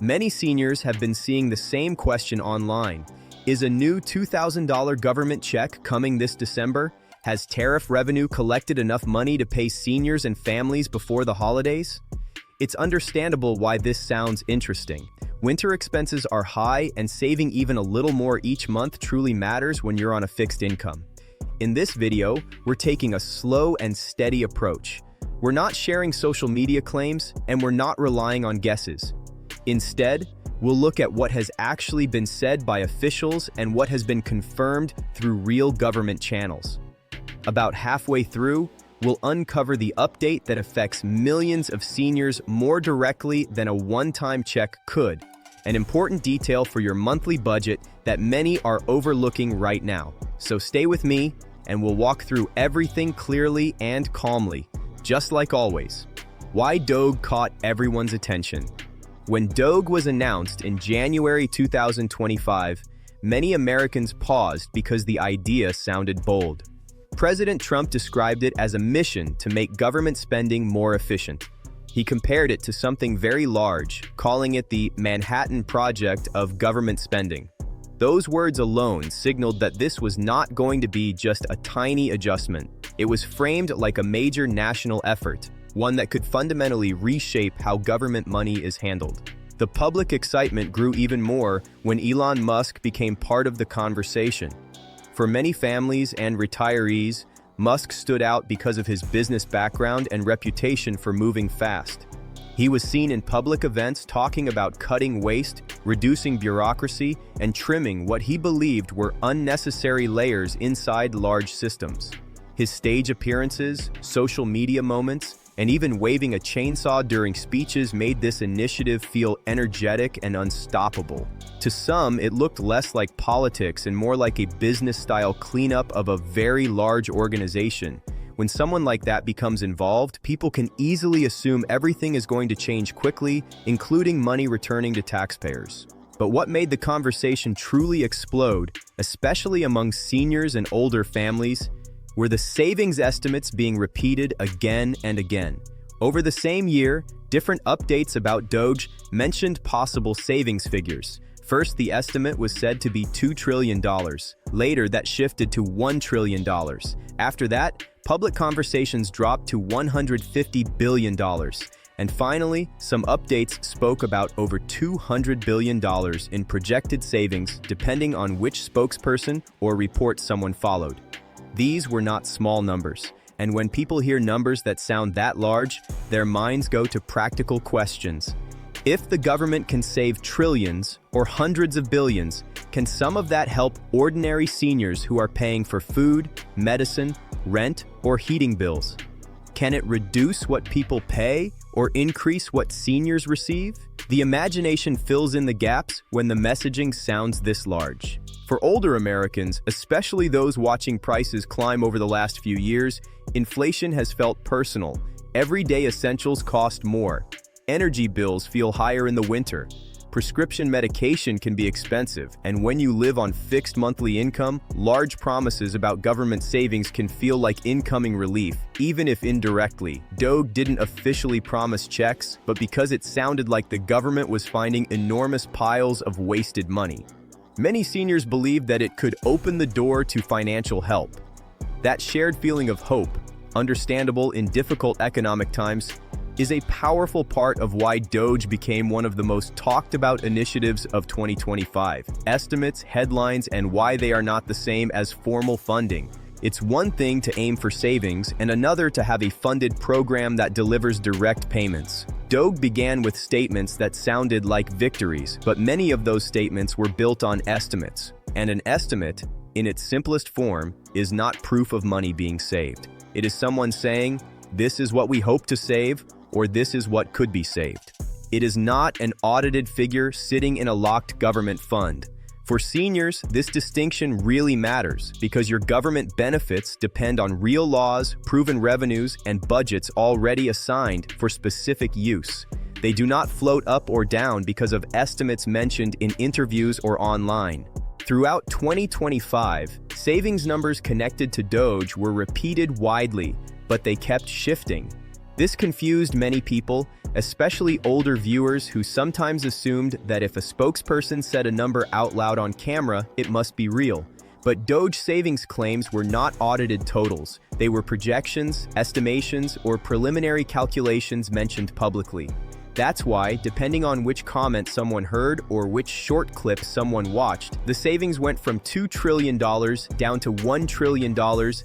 Many seniors have been seeing the same question online. Is a new $2,000 government check coming this December? Has Tariff revenue collected enough money to pay seniors and families before the holidays? It's understandable why this sounds interesting. Winter expenses are high, and saving even a little more each month truly matters when you're on a fixed income. In this video, we're taking a slow and steady approach. We're not sharing social media claims, and we're not relying on guesses. Instead, we'll look at what has actually been said by officials and what has been confirmed through real government channels. About halfway through, we'll uncover the update that affects millions of seniors more directly than a one-time check could, an important detail for your monthly budget that many are overlooking right now. So stay with me, and we'll walk through everything clearly and calmly, just like always. Why Doge caught everyone's attention. When Doge was announced in January 2025, many Americans paused because the idea sounded bold. President Trump described it as a mission to make government spending more efficient. He compared it to something very large, calling it the Manhattan Project of government spending. Those words alone signaled that this was not going to be just a tiny adjustment. It was framed like a major national effort, one that could fundamentally reshape how government money is handled. The public excitement grew even more when Elon Musk became part of the conversation. For many families and retirees, Musk stood out because of his business background and reputation for moving fast. He was seen in public events talking about cutting waste, reducing bureaucracy, and trimming what he believed were unnecessary layers inside large systems. His stage appearances, social media moments, and even waving a chainsaw during speeches made this initiative feel energetic and unstoppable. To some, it looked less like politics and more like a business-style cleanup of a very large organization. When someone like that becomes involved, people can easily assume everything is going to change quickly, including money returning to taxpayers. But what made the conversation truly explode, especially among seniors and older families, were the savings estimates being repeated again and again. Over the same year, different updates about Doge mentioned possible savings figures. First, the estimate was said to be $2 trillion. Later, that shifted to $1 trillion. After that, public conversations dropped to $150 billion. And finally, some updates spoke about over $200 billion in projected savings, depending on which spokesperson or report someone followed. These were not small numbers, and when people hear numbers that sound that large, their minds go to practical questions. If the government can save trillions or hundreds of billions, can some of that help ordinary seniors who are paying for food, medicine, rent, or heating bills? Can it reduce what people pay or increase what seniors receive? The imagination fills in the gaps when the messaging sounds this large. For older Americans, especially those watching prices climb over the last few years, inflation has felt personal. Everyday essentials cost more. Energy bills feel higher in the winter. Prescription medication can be expensive, and when you live on fixed monthly income, large promises about government savings can feel like incoming relief, even if indirectly. Doge didn't officially promise checks, but because it sounded like the government was finding enormous piles of wasted money. Many seniors believed that it could open the door to financial help. That shared feeling of hope, understandable in difficult economic times, is a powerful part of why Doge became one of the most talked about initiatives of 2025. Estimates, headlines, and why they are not the same as formal funding. It's one thing to aim for savings and another to have a funded program that delivers direct payments. Doge began with statements that sounded like victories, but many of those statements were built on estimates. And an estimate, in its simplest form, is not proof of money being saved. It is someone saying, this is what we hope to save, or this is what could be saved. It is not an audited figure sitting in a locked government fund. For seniors, this distinction really matters because your government benefits depend on real laws, proven revenues, and budgets already assigned for specific use. They do not float up or down because of estimates mentioned in interviews or online. Throughout 2025, savings numbers connected to Doge were repeated widely, but they kept shifting. This confused many people, especially older viewers who sometimes assumed that if a spokesperson said a number out loud on camera, it must be real. But Doge savings claims were not audited totals. They were projections, estimations, or preliminary calculations mentioned publicly. That's why, depending on which comment someone heard or which short clip someone watched, the savings went from $2 trillion down to $1 trillion,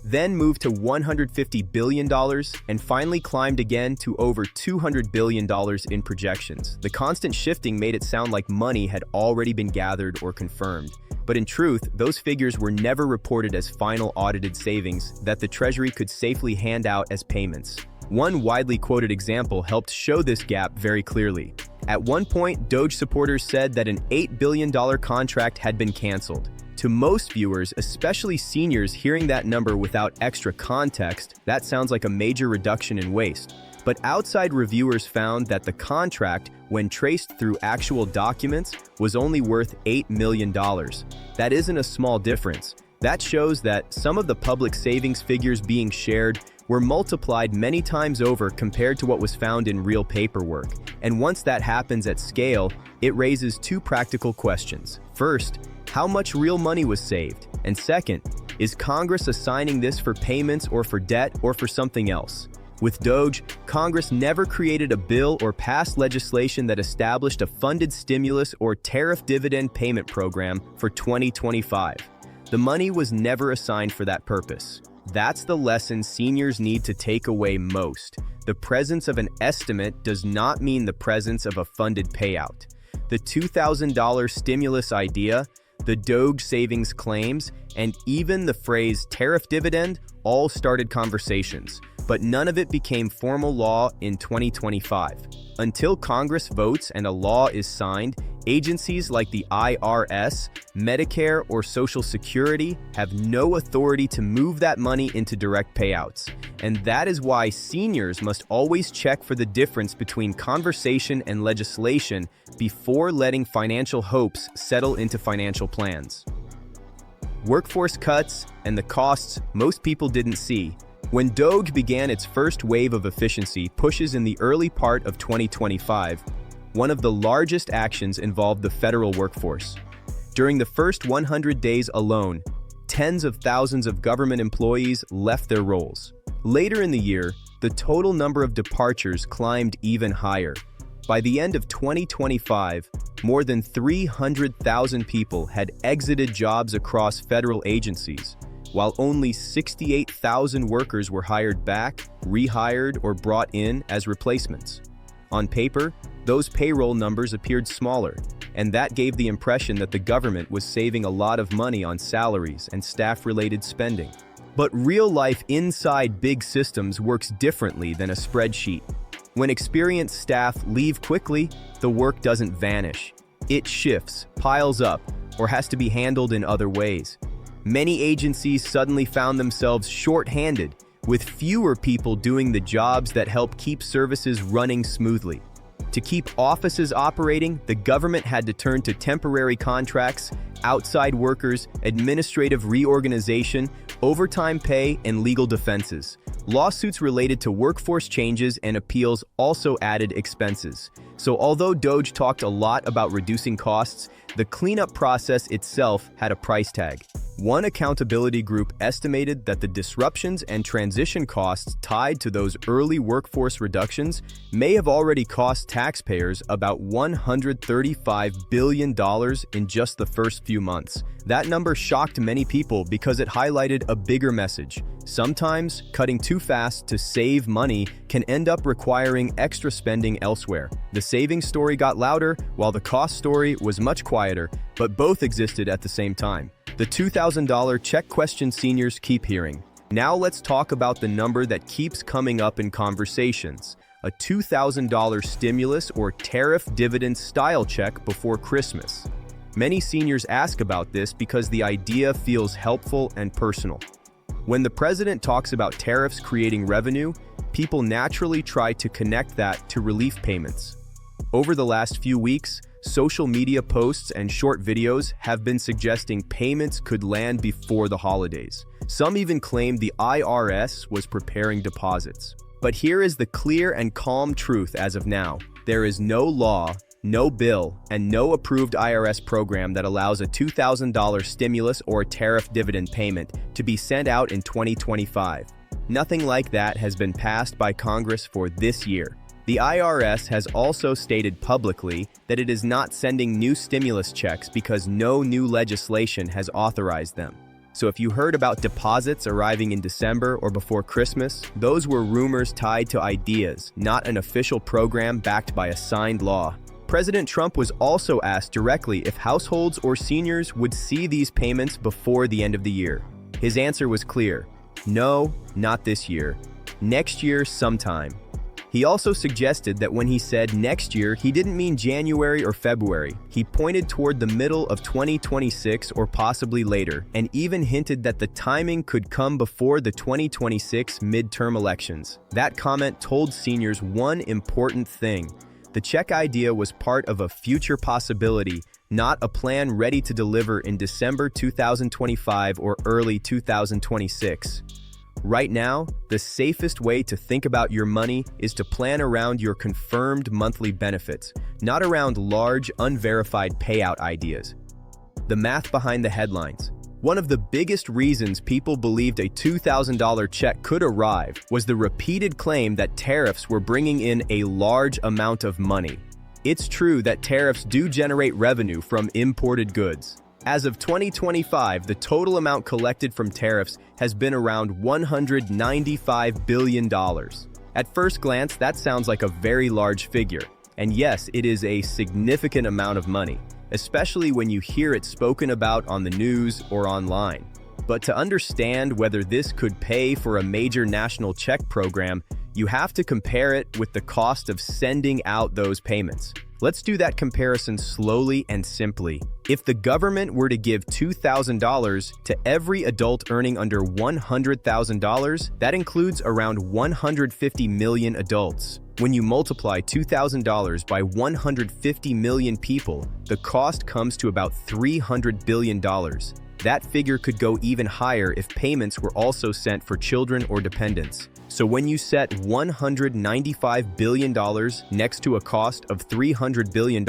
then moved to $150 billion, and finally climbed again to over $200 billion in projections. The constant shifting made it sound like money had already been gathered or confirmed. But in truth, those figures were never reported as final audited savings that the Treasury could safely hand out as payments. One widely quoted example helped show this gap very clearly. At one point, Doge supporters said that an $8 billion contract had been canceled. To most viewers, especially seniors hearing that number without extra context, that sounds like a major reduction in waste. But outside reviewers found that the contract, when traced through actual documents, was only worth $8 million. That isn't a small difference. That shows that some of the public savings figures being shared were multiplied many times over compared to what was found in real paperwork. And once that happens at scale, it raises two practical questions. First, how much real money was saved? And second, is Congress assigning this for payments or for debt or for something else? With Doge, Congress never created a bill or passed legislation that established a funded stimulus or tariff dividend payment program for 2025. The money was never assigned for that purpose. That's the lesson seniors need to take away most. The presence of an estimate does not mean the presence of a funded payout. The $2,000 stimulus idea, the Doge savings claims, and even the phrase tariff dividend all started conversations, but none of it became formal law in 2025. Until Congress votes and a law is signed, agencies like the IRS, Medicare, or Social Security have no authority to move that money into direct payouts. And that is why seniors must always check for the difference between conversation and legislation before letting financial hopes settle into financial plans. Workforce cuts and the costs most people didn't see. When Doge began its first wave of efficiency pushes in the early part of 2025, one of the largest actions involved the federal workforce. During the first 100 days alone, tens of thousands of government employees left their roles. Later in the year, the total number of departures climbed even higher. By the end of 2025, more than 300,000 people had exited jobs across federal agencies, while only 68,000 workers were hired back, rehired, or brought in as replacements. On paper, those payroll numbers appeared smaller, and that gave the impression that the government was saving a lot of money on salaries and staff-related spending. But real life inside big systems works differently than a spreadsheet. When experienced staff leave quickly, the work doesn't vanish. It shifts, piles up, or has to be handled in other ways. Many agencies suddenly found themselves short-handed, with fewer people doing the jobs that help keep services running smoothly. To keep offices operating, the government had to turn to temporary contracts, outside workers, administrative reorganization, overtime pay, and legal defenses. Lawsuits related to workforce changes and appeals also added expenses. So although Doge talked a lot about reducing costs, the cleanup process itself had a price tag. One accountability group estimated that the disruptions and transition costs tied to those early workforce reductions may have already cost taxpayers about $135 billion in just the first few months. That number shocked many people because it highlighted a bigger message. Sometimes, cutting too fast to save money can end up requiring extra spending elsewhere. The savings story got louder, while the cost story was much quieter, but both existed at the same time. The $2,000 check question seniors keep hearing. Now let's talk about the number that keeps coming up in conversations: a $2,000 stimulus or tariff dividend style check before Christmas. Many seniors ask about this because the idea feels helpful and personal. When the president talks about tariffs creating revenue, people naturally try to connect that to relief payments. Over the last few weeks, social media posts and short videos have been suggesting payments could land before the holidays. Some even claimed the IRS was preparing deposits. But here is the clear and calm truth as of now. There is no law, no bill, and no approved IRS program that allows a $2,000 stimulus or tariff dividend payment to be sent out in 2025. Nothing like that has been passed by Congress for this year. The IRS has also stated publicly that it is not sending new stimulus checks because no new legislation has authorized them. So if you heard about deposits arriving in December or before Christmas, those were rumors tied to ideas, not an official program backed by a signed law. President Trump was also asked directly if households or seniors would see these payments before the end of the year. His answer was clear: no, not this year. Next year sometime. He also suggested that when he said next year, he didn't mean January or February. He pointed toward the middle of 2026 or possibly later, and even hinted that the timing could come before the 2026 midterm elections. That comment told seniors one important thing: the check idea was part of a future possibility, not a plan ready to deliver in December 2025 or early 2026. Right now, the safest way to think about your money is to plan around your confirmed monthly benefits, not around large, unverified payout ideas. The math behind the headlines. One of the biggest reasons people believed a $2,000 check could arrive was the repeated claim that tariffs were bringing in a large amount of money. It's true that tariffs do generate revenue from imported goods. As of 2025, the total amount collected from tariffs has been around $195 billion. At first glance, that sounds like a very large figure. And yes, it is a significant amount of money, especially when you hear it spoken about on the news or online. But to understand whether this could pay for a major national check program, you have to compare it with the cost of sending out those payments. Let's do that comparison slowly and simply. If the government were to give $2,000 to every adult earning under $100,000, that includes around 150 million adults. When you multiply $2,000 by 150 million people, the cost comes to about $300 billion. That figure could go even higher if payments were also sent for children or dependents. So when you set $195 billion next to a cost of $300 billion,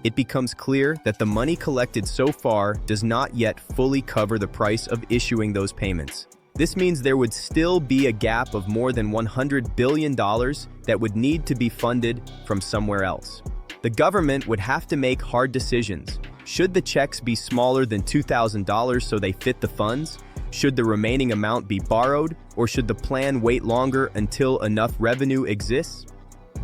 it becomes clear that the money collected so far does not yet fully cover the price of issuing those payments. This means there would still be a gap of more than $100 billion that would need to be funded from somewhere else. The government would have to make hard decisions. Should the checks be smaller than $2,000 so they fit the funds? Should the remaining amount be borrowed, or should the plan wait longer until enough revenue exists?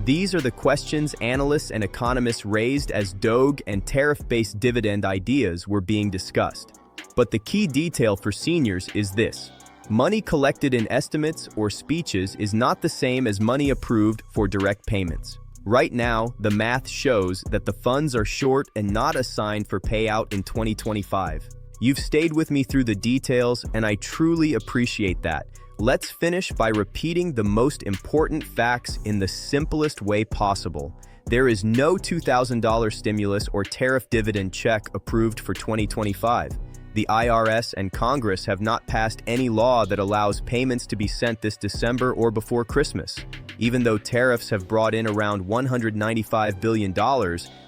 These are the questions analysts and economists raised as DOGE and tariff-based dividend ideas were being discussed. But the key detail for seniors is this: money collected in estimates or speeches is not the same as money approved for direct payments. Right now, the math shows that the funds are short and not assigned for payout in 2025. You've stayed with me through the details, and I truly appreciate that. Let's finish by repeating the most important facts in the simplest way possible. There is no $2,000 stimulus or tariff dividend check approved for 2025. The IRS and Congress have not passed any law that allows payments to be sent this December or before Christmas. Even though tariffs have brought in around $195 billion,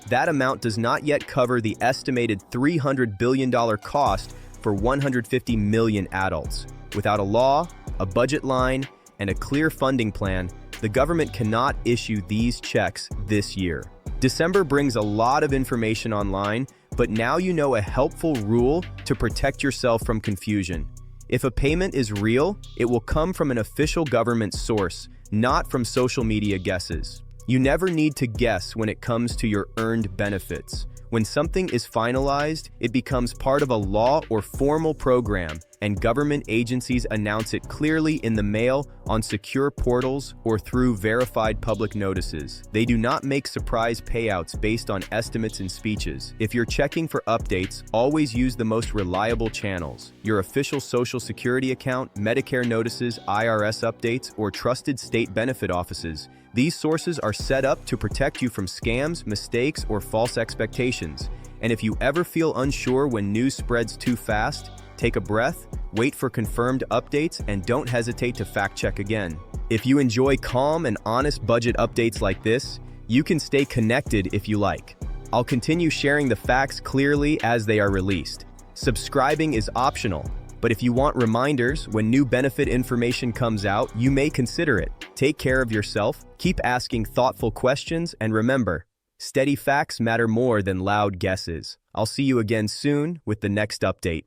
that amount does not yet cover the estimated $300 billion cost for 150 million adults. Without a law, a budget line, and a clear funding plan, the government cannot issue these checks this year. December brings a lot of information online, but now you know a helpful rule to protect yourself from confusion. If a payment is real, it will come from an official government source, not from social media guesses. You never need to guess when it comes to your earned benefits. When something is finalized, it becomes part of a law or formal program, and government agencies announce it clearly in the mail, on secure portals, or through verified public notices. They do not make surprise payouts based on estimates and speeches. If you're checking for updates, always use the most reliable channels: your official Social Security account, Medicare notices, IRS updates, or trusted state benefit offices. These sources are set up to protect you from scams, mistakes, or false expectations. And if you ever feel unsure when news spreads too fast, take a breath, wait for confirmed updates, and don't hesitate to fact-check again. If you enjoy calm and honest budget updates like this, you can stay connected if you like. I'll continue sharing the facts clearly as they are released. Subscribing is optional, but if you want reminders when new benefit information comes out, you may consider it. Take care of yourself, keep asking thoughtful questions, and remember, steady facts matter more than loud guesses. I'll see you again soon with the next update.